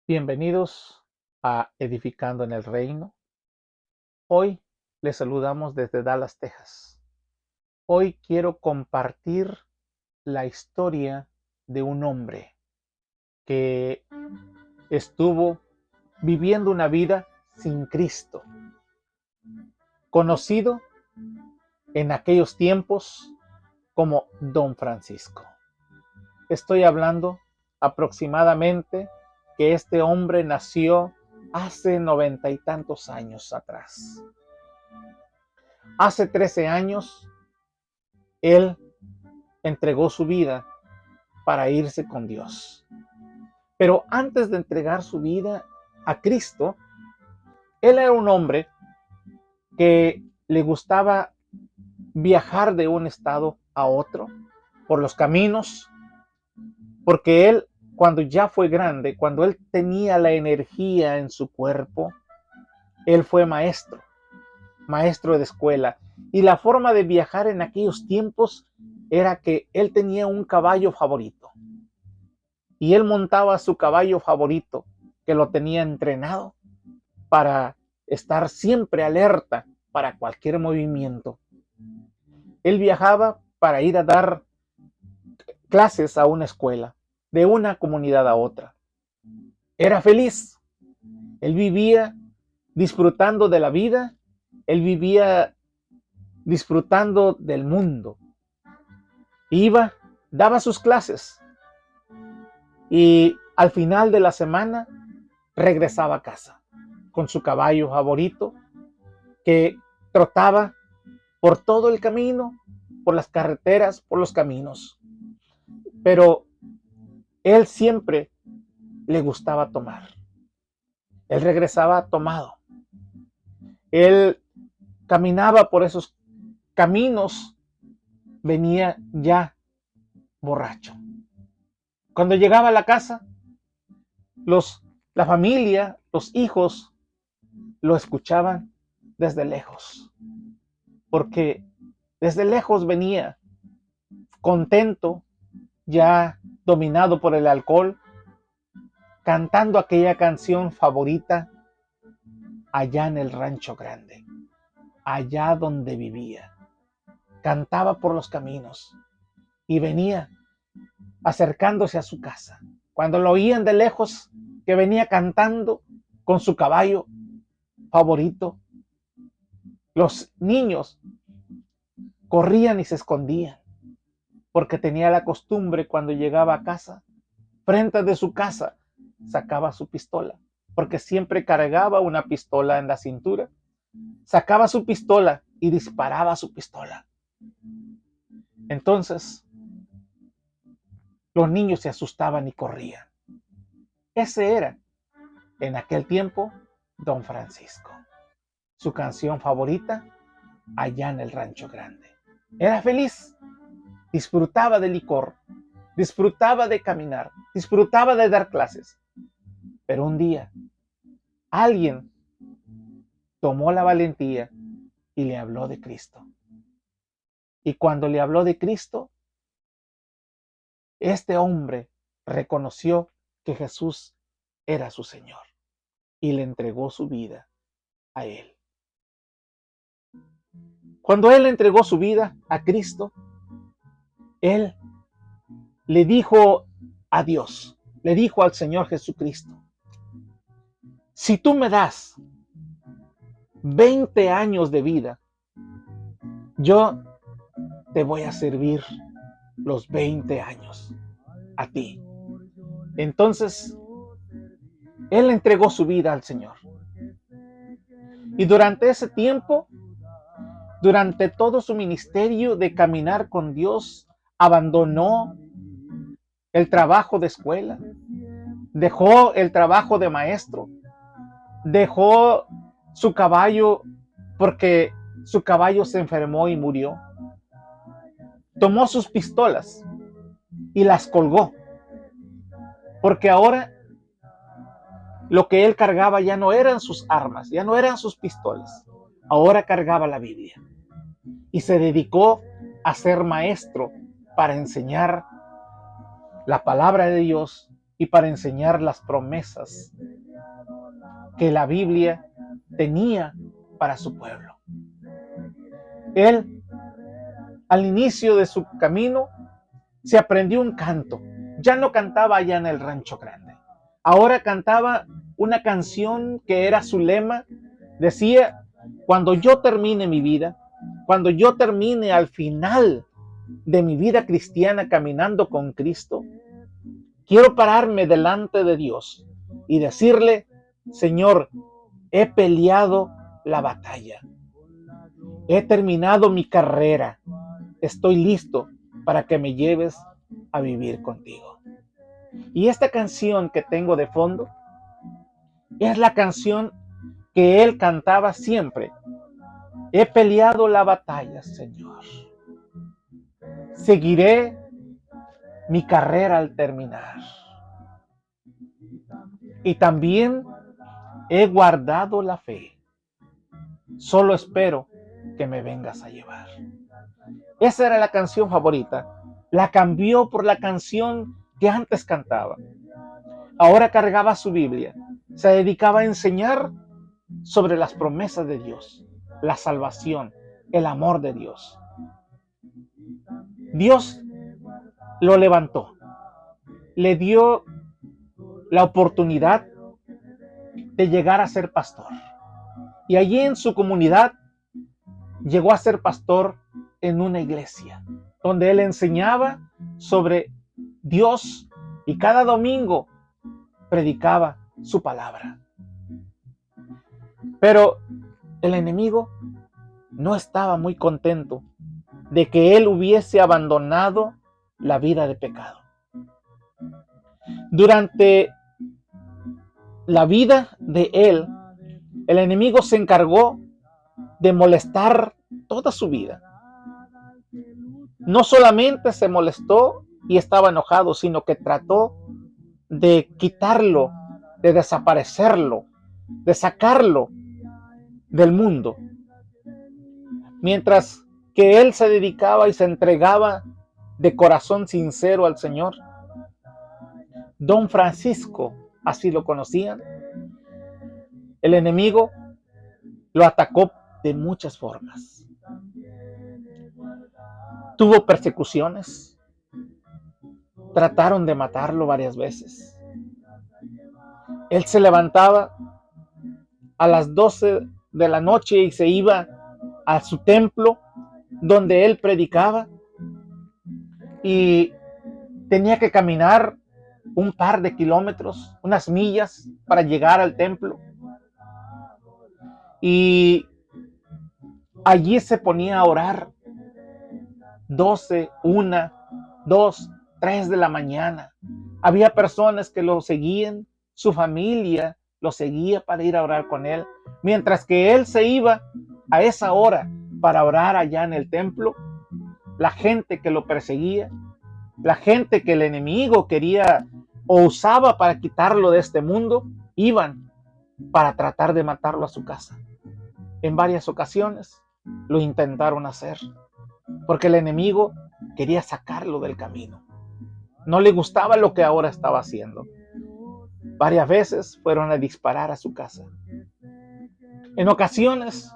Bienvenidos a Edificando en el Reino. Hoy les saludamos desde Dallas, Texas. Hoy quiero compartir la historia de un hombre que estuvo viviendo una vida sin Cristo, conocido en aquellos tiempos como Don Francisco. Estoy hablando aproximadamente que este hombre nació hace 90 y tantos años atrás. Hace 13 años, él entregó su vida para irse con Dios. Pero antes de entregar su vida a Cristo, él era un hombre que le gustaba viajar de un estado a otro por los caminos, porque él, cuando ya fue grande, cuando él tenía la energía en su cuerpo, él fue maestro de escuela. Y la forma de viajar en aquellos tiempos era que él tenía un caballo favorito. Y él montaba su caballo favorito, que lo tenía entrenado para estar siempre alerta para cualquier movimiento. Él viajaba para ir a dar clases a una escuela, de una comunidad a otra. Era feliz. Él vivía disfrutando de la vida. Él vivía disfrutando del mundo. Iba, daba sus clases y al final de la semana regresaba a casa con su caballo favorito que trotaba por todo el camino, por las carreteras, por los caminos. Pero él siempre le gustaba tomar. Él regresaba tomado. Él caminaba por esos caminos, venía ya borracho. Cuando llegaba a la casa, la familia, los hijos, lo escuchaban desde lejos, porque desde lejos venía contento, ya dominado por el alcohol, cantando aquella canción favorita allá en el rancho grande, allá donde vivía. Cantaba por los caminos y venía acercándose a su casa. Cuando lo oían de lejos, que venía cantando con su caballo favorito, los niños corrían y se escondían, porque tenía la costumbre cuando llegaba a casa, frente de su casa, sacaba su pistola, porque siempre cargaba una pistola en la cintura, sacaba su pistola y disparaba su pistola. Entonces, los niños se asustaban y corrían. Ese era, en aquel tiempo, Don Francisco. Su canción favorita, allá en el rancho grande. Era feliz, disfrutaba del licor, disfrutaba de caminar, disfrutaba de dar clases. Pero un día, alguien tomó la valentía y le habló de Cristo. Y cuando le habló de Cristo, este hombre reconoció que Jesús era su Señor y le entregó su vida a él. Cuando él entregó su vida a Cristo, él le dijo a Dios, le dijo al Señor Jesucristo: si tú me das 20 años de vida, yo te voy a servir los 20 años a ti. Entonces, él entregó su vida al Señor. Y durante ese tiempo, durante todo su ministerio de caminar con Dios, abandonó el trabajo de escuela, dejó el trabajo de maestro, dejó su caballo porque su caballo se enfermó y murió. Tomó sus pistolas y las colgó, porque ahora lo que él cargaba ya no eran sus armas, ya no eran sus pistolas, ahora cargaba la Biblia. Y se dedicó a ser maestro para enseñar la palabra de Dios y para enseñar las promesas que la Biblia tenía para su pueblo. Él, al inicio de su camino, se aprendió un canto. Ya no cantaba allá en el Rancho Grande. Ahora cantaba una canción que era su lema. Decía: cuando yo termine mi vida, cuando yo termine al final de mi vida cristiana caminando con Cristo, quiero pararme delante de Dios y decirle: Señor, he peleado la batalla. He terminado mi carrera. Estoy listo para que me lleves a vivir contigo. Y esta canción que tengo de fondo es la canción que él cantaba siempre. He peleado la batalla, Señor. Seguiré mi carrera al terminar. Y también he guardado la fe. Solo espero que me vengas a llevar. Esa era la canción favorita. La cambió por la canción que antes cantaba. Ahora cargaba su Biblia. Se dedicaba a enseñar sobre las promesas de Dios, la salvación, el amor de Dios. Dios lo levantó. Le dio la oportunidad de llegar a ser pastor. Y allí en su comunidad llegó a ser pastor en una iglesia, donde él enseñaba sobre Dios y cada domingo predicaba su palabra. Pero el enemigo no estaba muy contento de que él hubiese abandonado la vida de pecado. Durante la vida de él, el enemigo se encargó de molestar toda su vida. No solamente se molestó y estaba enojado, sino que trató de quitarlo, de desaparecerlo, de sacarlo del mundo. Mientras que él se dedicaba y se entregaba de corazón sincero al Señor, Don Francisco, así lo conocían, el enemigo lo atacó de muchas formas. Tuvo persecuciones, trataron de matarlo varias veces. Él se levantaba a las 12 de la noche y se iba a su templo donde él predicaba y tenía que caminar un par de kilómetros, unas millas para llegar al templo. Y allí se ponía a orar 12, 1, 2, 3 de la mañana. Había personas que lo seguían, su familia lo seguía para ir a orar con él. Mientras que él se iba a esa hora para orar allá en el templo, la gente que lo perseguía, la gente que el enemigo quería o usaba para quitarlo de este mundo, iban para tratar de matarlo a su casa. En varias ocasiones lo intentaron hacer, porque el enemigo quería sacarlo del camino. No le gustaba lo que ahora estaba haciendo. Varias veces fueron a disparar a su casa. En ocasiones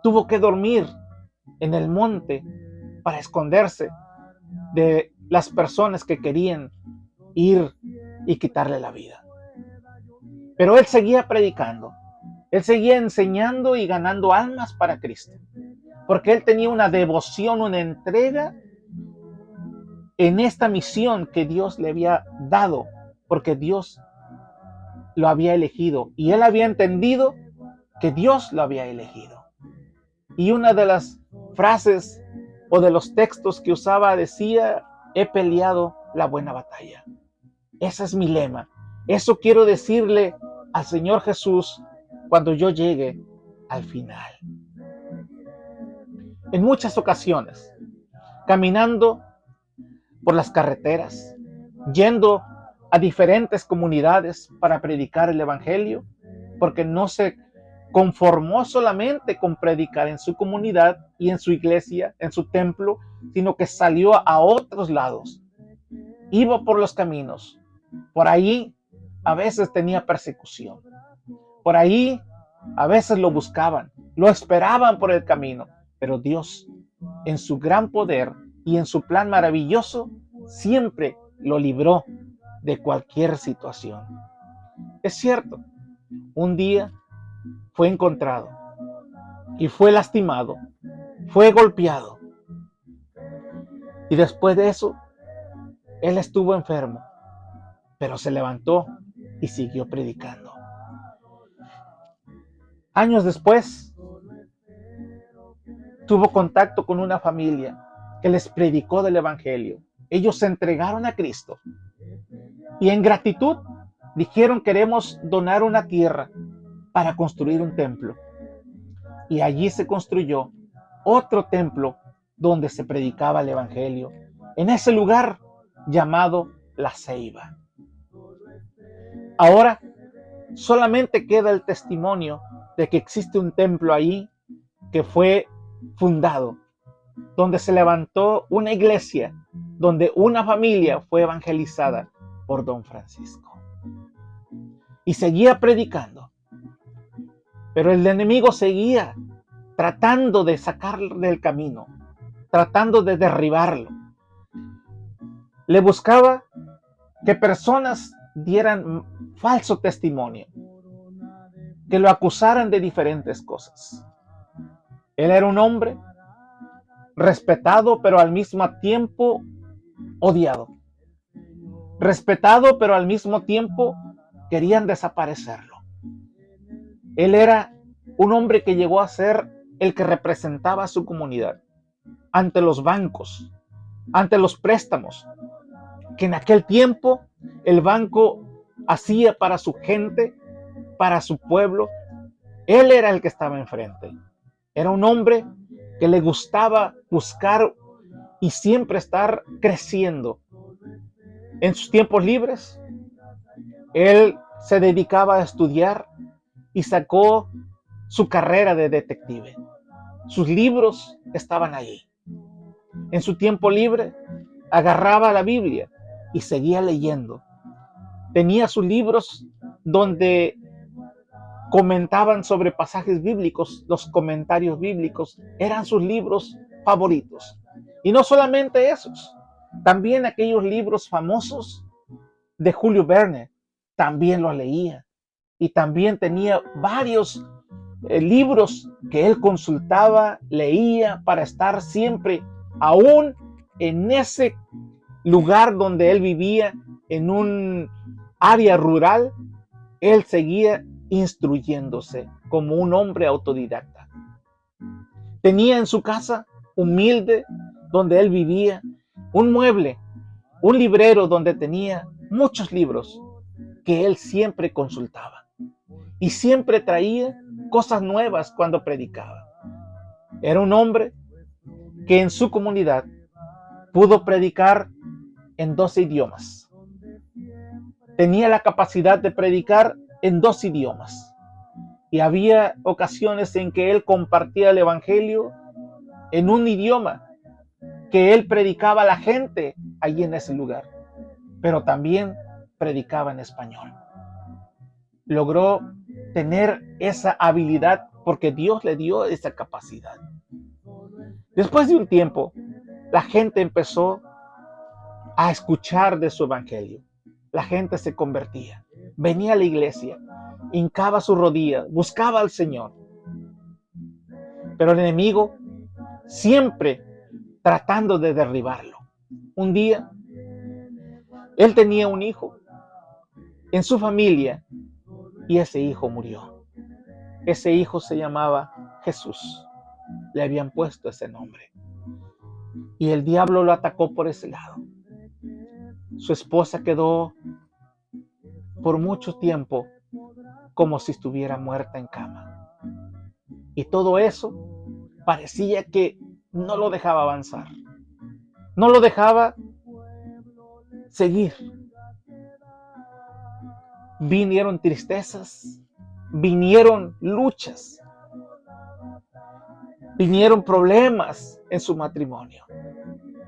tuvo que dormir en el monte para esconderse de las personas que querían ir y quitarle la vida. Pero él seguía predicando. Él seguía enseñando y ganando almas para Cristo. Porque él tenía una devoción, una entrega en esta misión que Dios le había dado. Porque Dios lo había elegido. Y él había entendido que Dios lo había elegido. Y una de las frases o de los textos que usaba decía: he peleado la buena batalla. Ese es mi lema. Eso quiero decirle al Señor Jesús cuando yo llegue al final. En muchas ocasiones, caminando por las carreteras, yendo a diferentes comunidades para predicar el evangelio, porque no se conformó solamente con predicar en su comunidad y en su iglesia, en su templo, sino que salió a otros lados. Iba por los caminos, Por ahí a veces tenía persecución. Por ahí a veces lo buscaban, lo esperaban por el camino. Pero Dios, en su gran poder y en su plan maravilloso, siempre lo libró de cualquier situación. Es cierto, un día fue encontrado y fue lastimado, fue golpeado. Y después de eso, él estuvo enfermo, pero se levantó y siguió predicando. Años después, tuvo contacto con una familia que les predicó del Evangelio. Ellos se entregaron a Cristo y en gratitud dijeron: queremos donar una tierra para construir un templo. Y allí se construyó otro templo donde se predicaba el Evangelio, en ese lugar llamado La Ceiba. Ahora solamente queda el testimonio de que existe un templo ahí que fue fundado, donde se levantó una iglesia, donde una familia fue evangelizada por don Francisco. Y seguía predicando. Pero el enemigo seguía tratando de sacarlo del camino, tratando de derribarlo. Le buscaba que personas dieran falso testimonio, que lo acusaran de diferentes cosas. Él era un hombre respetado, pero al mismo tiempo odiado. Respetado, pero al mismo tiempo querían desaparecerlo. Él era un hombre que llegó a ser el que representaba a su comunidad ante los bancos, ante los préstamos, que en aquel tiempo el banco hacía para su gente, para su pueblo. Él era el que estaba enfrente. Era un hombre que le gustaba buscar y siempre estar creciendo. En sus tiempos libres, él se dedicaba a estudiar y sacó su carrera de detective. Sus libros estaban allí. En su tiempo libre, agarraba la Biblia y seguía leyendo. Tenía sus libros donde comentaban sobre pasajes bíblicos. Los comentarios bíblicos eran sus libros favoritos. Y no solamente esos, también aquellos libros famosos de Julio Verne, también los leía. Y también tenía varios libros que él consultaba, leía para estar siempre, aún en ese lugar donde él vivía, en un área rural, él seguía instruyéndose como un hombre autodidacta. Tenía en su casa humilde, donde él vivía, un mueble, un librero donde tenía muchos libros que él siempre consultaba. Y siempre traía cosas nuevas cuando predicaba. Era un hombre que en su comunidad pudo predicar en 12 idiomas. Tenía la capacidad de predicar en 2 idiomas. Y había ocasiones en que él compartía el evangelio en un idioma que él predicaba a la gente allí en ese lugar, pero también predicaba en español. Logró tener esa habilidad porque Dios le dio esa capacidad. Después de un tiempo, la gente empezó a escuchar de su evangelio. La gente se convertía, venía a la iglesia, hincaba sus rodillas, buscaba al Señor. Pero el enemigo siempre tratando de derribarlo. Un día, él tenía un hijo en su familia y ese hijo murió. Ese hijo se llamaba Jesús. Le habían puesto ese nombre. Y el diablo lo atacó por ese lado. Su esposa quedó por mucho tiempo como si estuviera muerta en cama. Y todo eso parecía que no lo dejaba avanzar. No lo dejaba seguir. Vinieron tristezas, vinieron luchas, vinieron problemas en su matrimonio.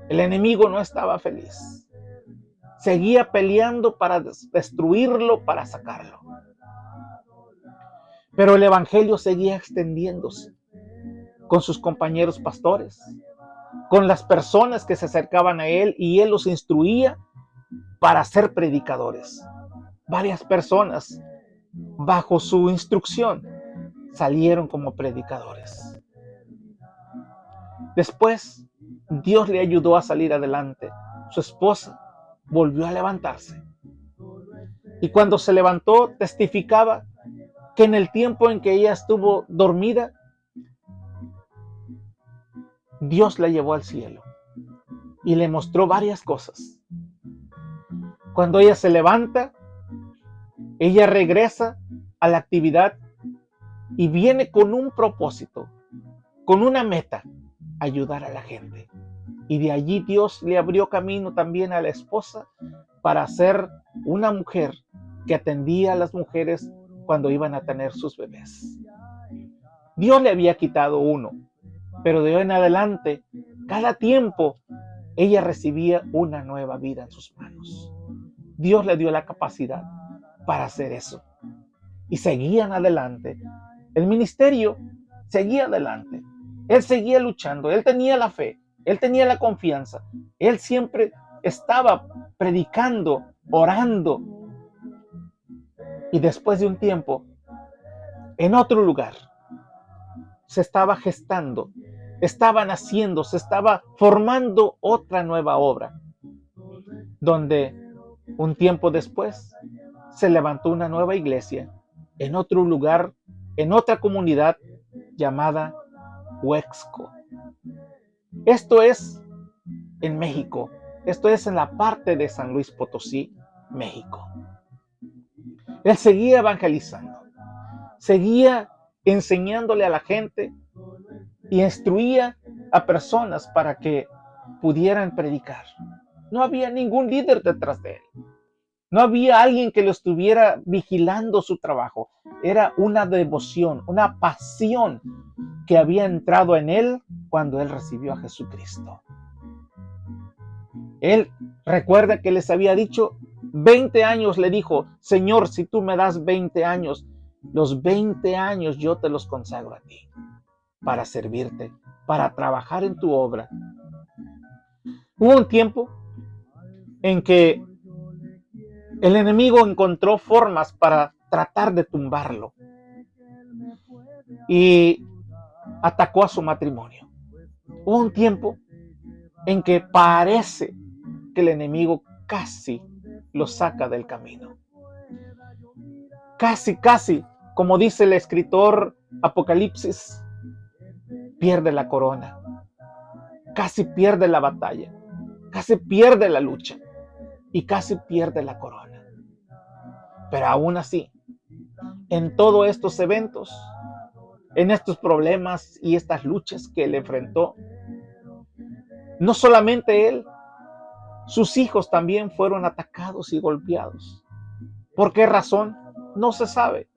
El enemigo no estaba feliz. seguía peleando para destruirlo, para sacarlo. Pero el evangelio seguía extendiéndose con sus compañeros pastores, con las personas que se acercaban a él, y él los instruía para ser predicadores. Varias personas, bajo su instrucción, salieron como predicadores. Después, Dios le ayudó a salir adelante. Su esposa volvió a levantarse. Y cuando se levantó, testificaba que en el tiempo en que ella estuvo dormida, Dios la llevó al cielo y le mostró varias cosas. Cuando ella se levanta, ella regresa a la actividad y viene con un propósito, con una meta: ayudar a la gente. Y de allí Dios le abrió camino también a la esposa para ser una mujer que atendía a las mujeres cuando iban a tener sus bebés. Dios le había quitado uno, pero de hoy en adelante, cada tiempo, ella recibía una nueva vida en sus manos. Dios le dio la capacidad para hacer eso. Y seguían adelante. El ministerio seguía adelante. Él seguía luchando. Él tenía la fe. Él tenía la confianza. Él siempre estaba predicando, orando. Y después de un tiempo, en otro lugar, se estaba gestando, estaba naciendo, se estaba formando otra nueva obra, donde un tiempo después se levantó una nueva iglesia en otro lugar, en otra comunidad llamada Huexco. Esto es en México, esto es en la parte de San Luis Potosí, México. Él seguía evangelizando, seguía enseñándole a la gente y instruía a personas para que pudieran predicar. No había ningún líder detrás de él. No había alguien que lo estuviera vigilando su trabajo. Era una devoción, una pasión que había entrado en él cuando él recibió a Jesucristo. Él recuerda que les había dicho 20 años, le dijo: Señor, si tú me das 20 años, los 20 años yo te los consagro a ti, para servirte, para trabajar en tu obra. Hubo un tiempo en que el enemigo encontró formas para tratar de tumbarlo y atacó a su matrimonio. Hubo un tiempo en que parece que el enemigo casi lo saca del camino. Casi, como dice el escritor Apocalipsis, pierde la corona, casi pierde la batalla, casi pierde la lucha y casi pierde la corona. Pero aún así, en todos estos eventos, en estos problemas y estas luchas que él enfrentó, no solamente él, sus hijos también fueron atacados y golpeados. ¿Por qué razón? No se sabe.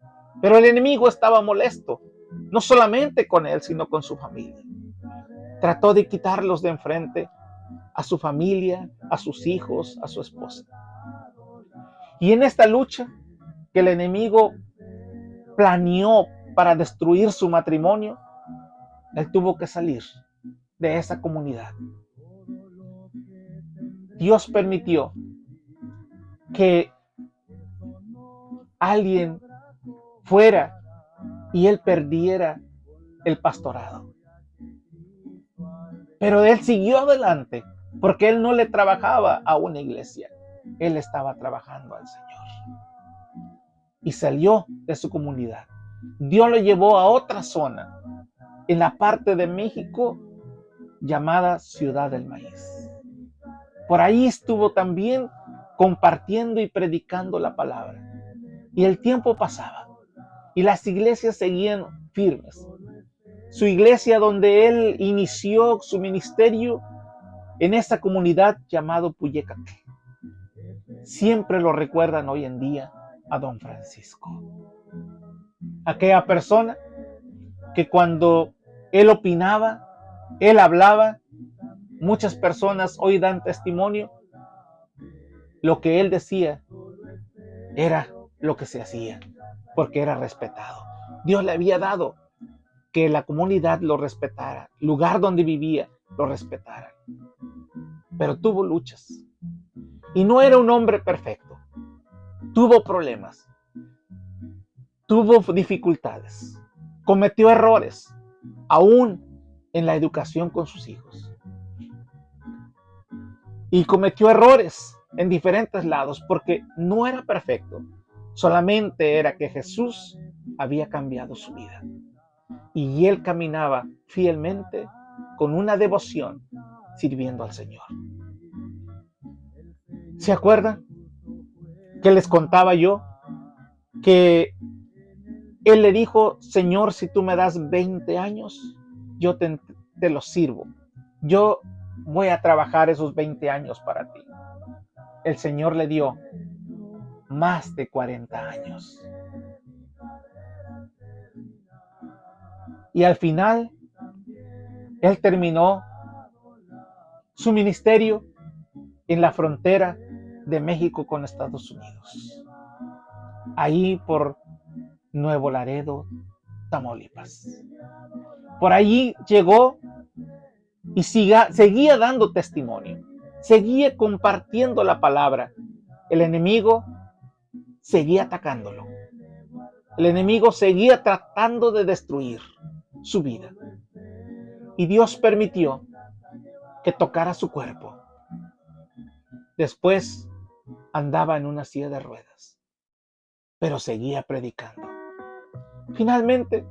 Pero el enemigo estaba molesto, no solamente con él, sino con su familia. Trató de quitarlos de enfrente, a su familia, a sus hijos, a su esposa. Y en esta lucha que el enemigo planeó para destruir su matrimonio, él tuvo que salir de esa comunidad. Dios permitió que alguien fuera y él perdiera el pastorado. Pero él siguió adelante porque él no le trabajaba a una iglesia, él estaba trabajando al Señor. Y salió de su comunidad. Dios lo llevó a otra zona, en la parte de México llamada Ciudad del Maíz. Por ahí estuvo también compartiendo y predicando la palabra. Y el tiempo pasaba y las iglesias seguían firmes. Su iglesia, donde él inició su ministerio, en esa comunidad llamado Puyécatl, siempre lo recuerdan hoy en día a don Francisco. Aquella persona que cuando él opinaba, él hablaba, muchas personas hoy dan testimonio lo que él decía era lo que se hacía, porque era respetado. Dios le había dado que la comunidad lo respetara, el lugar donde vivía lo respetara. Pero tuvo luchas. Y no era un hombre perfecto. Tuvo problemas. Tuvo dificultades. Cometió errores, aún en la educación con sus hijos. Y cometió errores en diferentes lados porque no era perfecto. Solamente era que Jesús había cambiado su vida. Y él caminaba fielmente con una devoción sirviendo al Señor. ¿Se acuerdan que les contaba yo que él le dijo: Señor, si tú me das 20 años, yo te los sirvo. Yo voy a trabajar esos 20 años para ti. El Señor le dio más de 40 años. Y al final, él terminó su ministerio en la frontera de México con Estados Unidos. Ahí por Nuevo Laredo, Tamaulipas. Por allí llegó y seguía dando testimonio. Seguía compartiendo la palabra. El enemigo seguía atacándolo. El enemigo seguía tratando de destruir su vida. Y Dios permitió que tocara su cuerpo. Después andaba en una silla de ruedas, pero seguía predicando. Finalmente,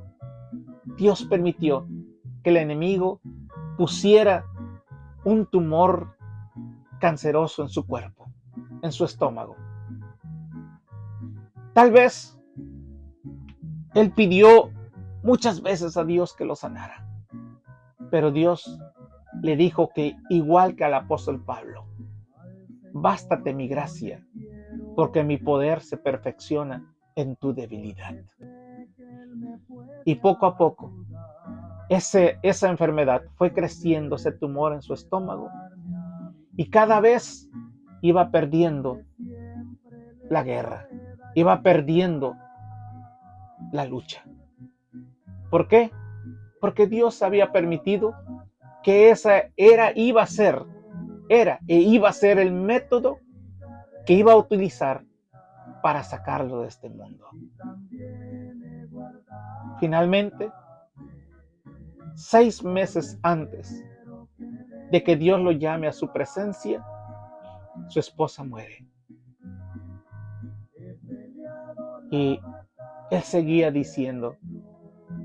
Dios permitió que el enemigo pusiera un tumor canceroso en su cuerpo, en su estómago. Tal vez él pidió muchas veces a Dios que lo sanara, pero Dios le dijo que, igual que al apóstol Pablo: bástate mi gracia, porque mi poder se perfecciona en tu debilidad. Y poco a poco, esa enfermedad fue creciendo, ese tumor en su estómago, y cada vez iba perdiendo la guerra, iba perdiendo la lucha. ¿Por qué? Porque Dios había permitido que iba a ser el método que iba a utilizar para sacarlo de este mundo. Finalmente, 6 meses antes de que Dios lo llame a su presencia, su esposa muere. Y él seguía diciendo: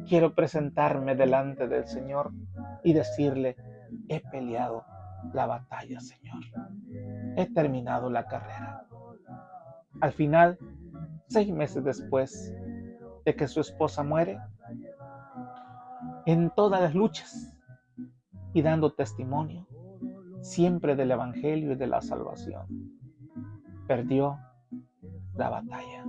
quiero presentarme delante del Señor y decirle: he peleado la batalla, Señor. He terminado la carrera. Al final, 6 meses después de que su esposa muere, en todas las luchas y dando testimonio siempre del Evangelio y de la salvación, perdió la batalla.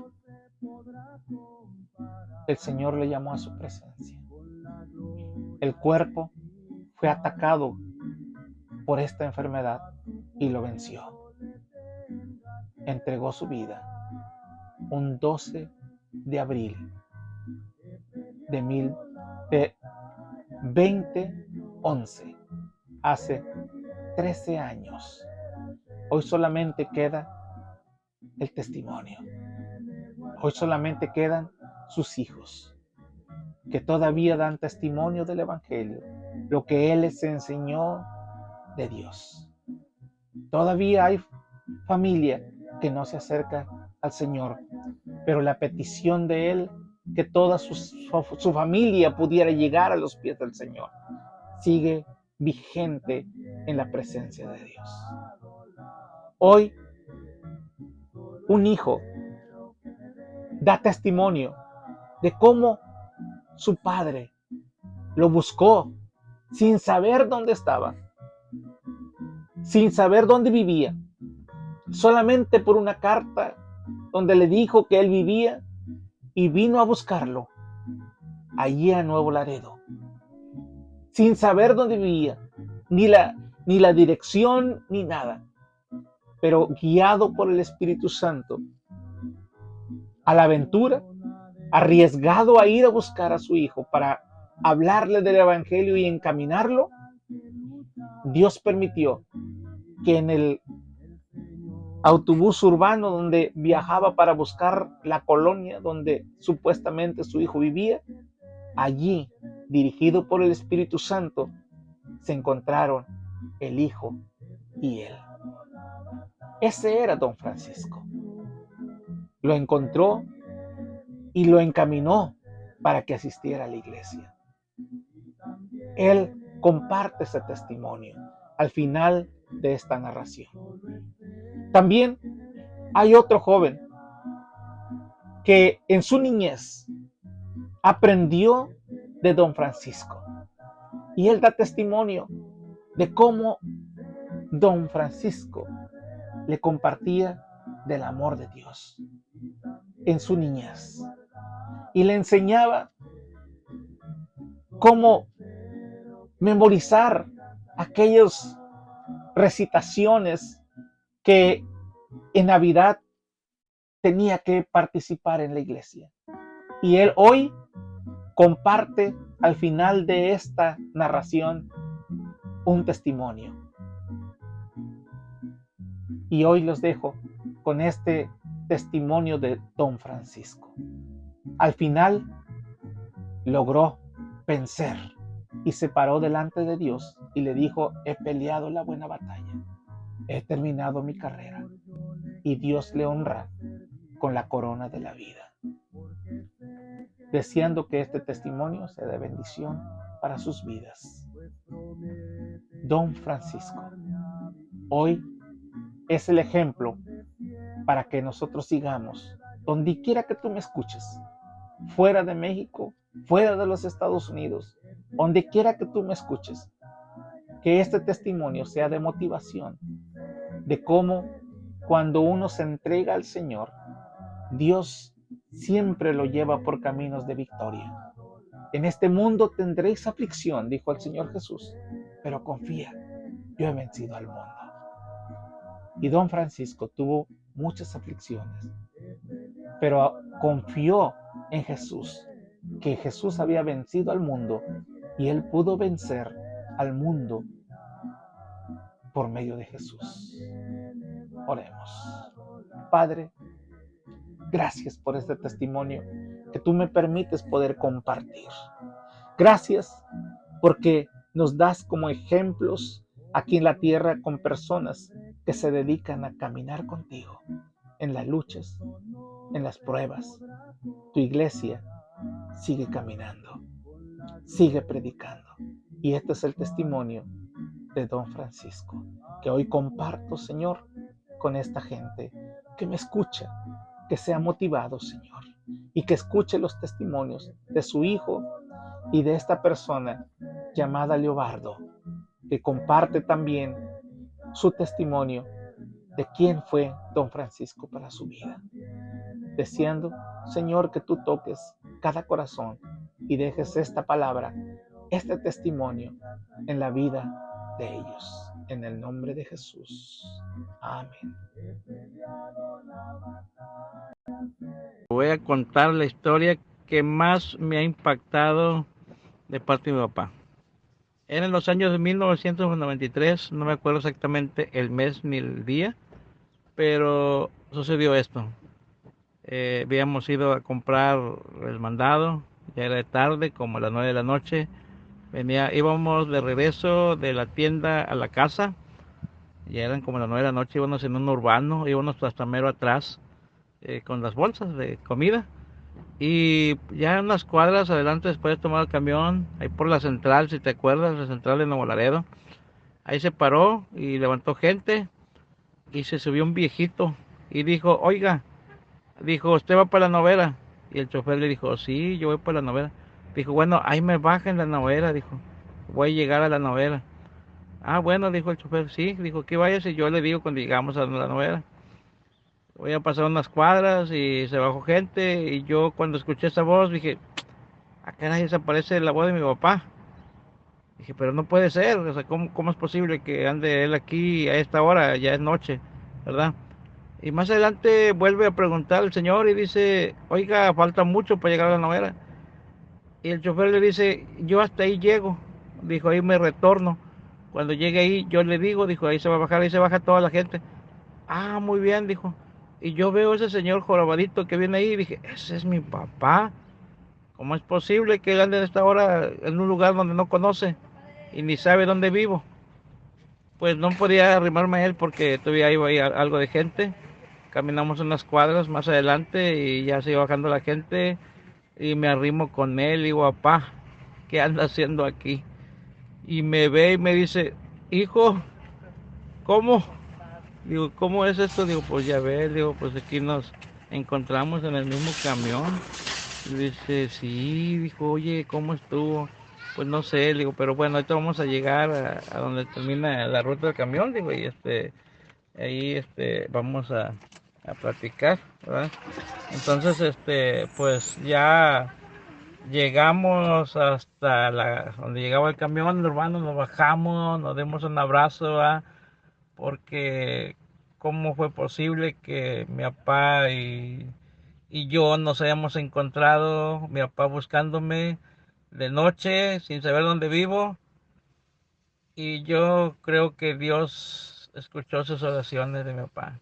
El Señor le llamó a su presencia. El cuerpo fue atacado por esta enfermedad y lo venció. Entregó su vida un 12 de abril de 2011, hace 13 años. Hoy solamente queda el testimonio. Hoy solamente quedan sus hijos, que todavía dan testimonio del Evangelio, lo que Él les enseñó de Dios. Todavía hay familia que no se acerca al Señor, pero la petición de Él, que toda su familia pudiera llegar a los pies del Señor, sigue vigente en la presencia de Dios. Hoy, un hijo da testimonio de cómo su padre lo buscó sin saber dónde estaba, sin saber dónde vivía, solamente por una carta donde le dijo que él vivía, y vino a buscarlo allí a Nuevo Laredo, sin saber dónde vivía, ni la dirección, ni nada. pero guiado por el Espíritu Santo, a la aventura, arriesgado a ir a buscar a su hijo para hablarle del Evangelio y encaminarlo, Dios permitió que en el autobús urbano donde viajaba para buscar la colonia donde supuestamente su hijo vivía, allí, dirigido por el Espíritu Santo, se encontraron el hijo y él. Ese era don Francisco. Lo encontró y lo encaminó para que asistiera a la iglesia. Él comparte ese testimonio al final de esta narración. También hay otro joven que en su niñez aprendió de don Francisco y él da testimonio de cómo don Francisco le compartía del amor de Dios en su niñez y le enseñaba cómo memorizar aquellas recitaciones que en Navidad tenía que participar en la iglesia. Y él hoy comparte al final de esta narración un testimonio. Y hoy los dejo con este testimonio de don Francisco. Al final logró vencer y se paró delante de Dios y le dijo: he peleado la buena batalla, he terminado mi carrera, y Dios le honra con la corona de la vida. Deseando que este testimonio sea de bendición para sus vidas. Don Francisco hoy es el ejemplo para que nosotros sigamos, donde quiera que tú me escuches, fuera de México, fuera de los Estados Unidos, donde quiera que tú me escuches, que este testimonio sea de motivación, de cómo cuando uno se entrega al Señor, Dios siempre lo lleva por caminos de victoria. En este mundo tendréis aflicción, dijo el Señor Jesús, pero confía, yo he vencido al mundo. Y don Francisco tuvo muchas aflicciones, pero confió en Jesús, que Jesús había vencido al mundo y él pudo vencer al mundo por medio de Jesús. Oremos. Padre, gracias por este testimonio que tú me permites poder compartir. Gracias porque nos das como ejemplos aquí en la tierra con personas que se dedican a caminar contigo en las luchas, en las pruebas. Tu iglesia sigue caminando, sigue predicando. Y este es el testimonio de don Francisco, que hoy comparto, Señor, con esta gente que me escucha, que sea motivado, Señor, y que escuche los testimonios de su hijo y de esta persona llamada Leobardo, que comparte también su testimonio de quién fue don Francisco para su vida. Deseando, Señor, que tú toques cada corazón y dejes esta palabra, este testimonio en la vida de ellos. En el nombre de Jesús. Amén. Voy a contar la historia que más me ha impactado de parte de mi papá. Era en los años de 1993, no me acuerdo exactamente el mes ni el día, pero sucedió esto. Habíamos ido a comprar el mandado, ya era tarde, como a las 9 de la noche. Íbamos de regreso de la tienda a la casa, ya eran como las 9 de la noche, íbamos en un urbano, íbamos hasta mero atrás con las bolsas de comida. Y ya unas cuadras adelante, después de tomar el camión, ahí por la central, si te acuerdas, la central de Nuevo Laredo, ahí se paró y levantó gente y se subió un viejito y dijo: oiga, dijo, ¿usted va para la Novera? Y el chofer le dijo: sí, yo voy para la Novera. Dijo: bueno, ahí me baja en la Novera, dijo, voy a llegar a la Novera. Ah, bueno, dijo el chofer, sí, dijo, que vayas y yo le digo cuando llegamos a la Novera. Voy a pasar unas cuadras y se bajó gente y yo cuando escuché esa voz dije: ah, caray, esa parece la voz de mi papá. Dije: pero no puede ser, o sea, ¿cómo es posible que ande él aquí a esta hora? Ya es noche. ¿verdad? Y más adelante vuelve a preguntar al señor y dice, oiga, falta mucho para llegar a la novena. Y el chofer le dice, yo hasta ahí llego. Dijo, ahí me retorno. Cuando llegue ahí, yo le digo, dijo, ahí se va a bajar, ahí se baja toda la gente. Ah, muy bien, dijo. Y yo veo ese señor jorobadito que viene ahí y dije, ese es mi papá. ¿Cómo es posible que él ande a esta hora en un lugar donde no conoce y ni sabe dónde vivo? Pues no podía arrimarme a él porque todavía iba ahí algo de gente. Caminamos unas cuadras más adelante y ya se iba bajando la gente y me arrimo con él y digo, papá, ¿qué anda haciendo aquí? Y me ve y me dice, hijo, ¿cómo? Digo, ¿cómo es esto? Digo, pues ya ves, digo, pues aquí nos encontramos en el mismo camión. Y dice, sí, dijo, oye, ¿cómo estuvo? Pues no sé, digo, pero bueno, ahorita vamos a llegar a donde termina la ruta del camión, digo, y ahí vamos a platicar, ¿verdad? Entonces, pues ya llegamos hasta donde llegaba el camión, hermano, nos bajamos, nos dimos un abrazo, ¿verdad? Porque cómo fue posible que mi papá y yo nos hayamos encontrado, mi papá buscándome de noche sin saber dónde vivo, y yo creo que Dios escuchó sus oraciones de mi papá,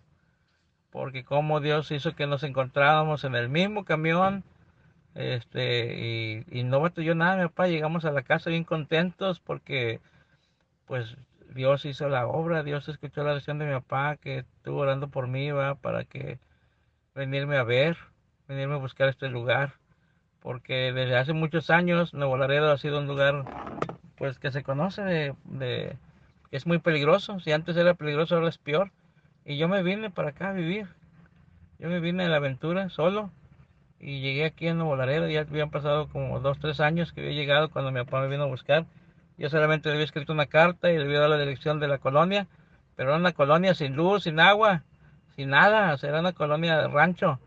porque como Dios hizo que nos encontráramos en el mismo camión, y no batalló nada mi papá, llegamos a la casa bien contentos porque pues Dios hizo la obra, Dios escuchó la oración de mi papá que estuvo orando por mí, va, para que venirme a ver, venirme a buscar este lugar, porque desde hace muchos años Nuevo Laredo ha sido un lugar pues que se conoce que es muy peligroso. Si antes era peligroso, ahora es peor. Y yo me vine para acá a vivir, yo me vine a la aventura solo y llegué aquí en Nuevo Laredo. Ya habían pasado como 2, 3 años que había llegado cuando mi papá me vino a buscar. Yo solamente le había escrito una carta y le había dado la dirección de la colonia, pero era una colonia sin luz, sin agua, sin nada, o sea, era una colonia de rancho,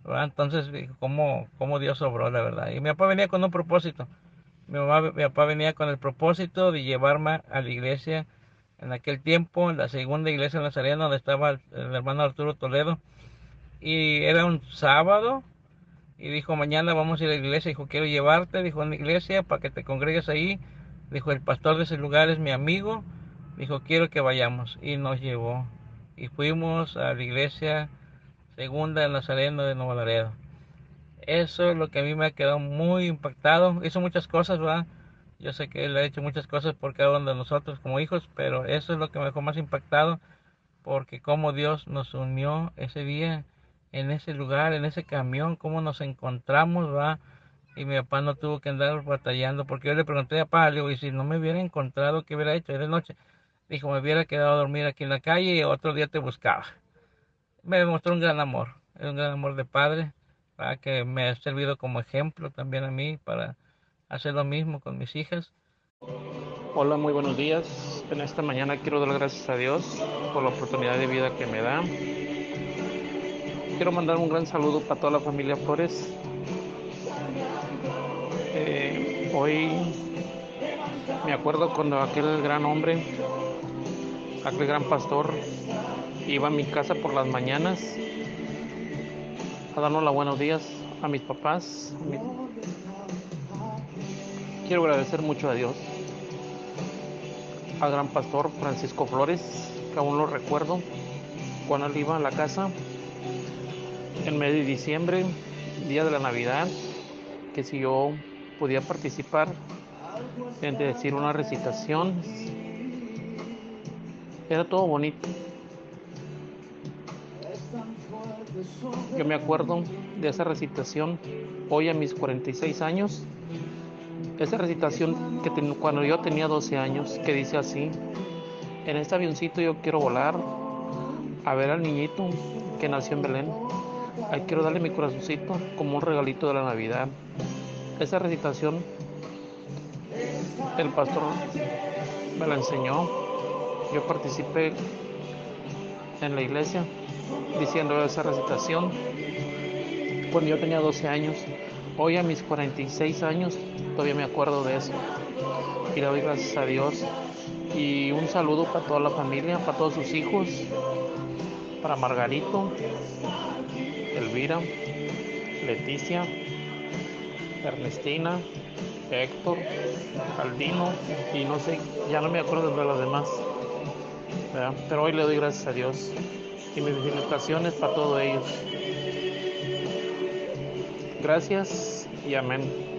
¿verdad? Entonces, cómo Dios obró, la verdad. Y mi papá venía con un propósito. Mi papá venía con el propósito de llevarme a la iglesia en aquel tiempo, en la segunda iglesia nazarena donde estaba el hermano Arturo Toledo. Y era un sábado y dijo, mañana vamos a ir a la iglesia. Dijo, quiero llevarte, dijo, a la iglesia para que te congregues ahí. Dijo, el pastor de ese lugar es mi amigo. Dijo, quiero que vayamos. Y nos llevó. Y fuimos a la iglesia segunda del Nazareno de Nuevo Laredo. Eso es lo que a mí me ha quedado muy impactado. Hizo muchas cosas, ¿verdad? Yo sé que él ha hecho muchas cosas por cada uno de nosotros como hijos, pero eso es lo que me dejó más impactado, porque cómo Dios nos unió ese día en ese lugar, en ese camión, cómo nos encontramos, ¿va? Y mi papá no tuvo que andar batallando, porque yo le pregunté a papá, le digo, y si no me hubiera encontrado, ¿qué hubiera hecho? Era de noche. Dijo, me hubiera quedado a dormir aquí en la calle y otro día te buscaba. Me demostró un gran amor, es un gran amor de padre, ¿va? Que me ha servido como ejemplo también a mí para hacer lo mismo con mis hijas. Hola, muy buenos días. En esta mañana quiero dar gracias a Dios por la oportunidad de vida que me da. Quiero mandar un gran saludo para toda la familia Flores. Hoy me acuerdo cuando aquel gran hombre, aquel gran pastor, iba a mi casa por las mañanas a darnos los buenos días a mis papás. Quiero agradecer mucho a Dios, al gran pastor Francisco Flores, que aún lo recuerdo, cuando él iba a la casa en mes de diciembre, día de la Navidad, que si yo podía participar en decir una recitación, era todo bonito. Yo me acuerdo de esa recitación hoy a mis 46 años, esa recitación que cuando yo tenía 12 años, que dice así: en este avioncito yo quiero volar a ver al niñito que nació en Belén. Ahí quiero darle mi corazoncito como un regalito de la Navidad. Esa recitación el pastor me la enseñó. Yo participé en la iglesia diciendo esa recitación cuando yo tenía 12 años. Hoy a mis 46 años todavía me acuerdo de eso y le doy gracias a Dios. Y un saludo para toda la familia, para todos sus hijos, para Margarito, Elvira, Leticia, Ernestina, Héctor, Aldino y no sé, ya no me acuerdo de los demás, ¿verdad? Pero hoy le doy gracias a Dios y mis felicitaciones para todos ellos. Gracias y amén.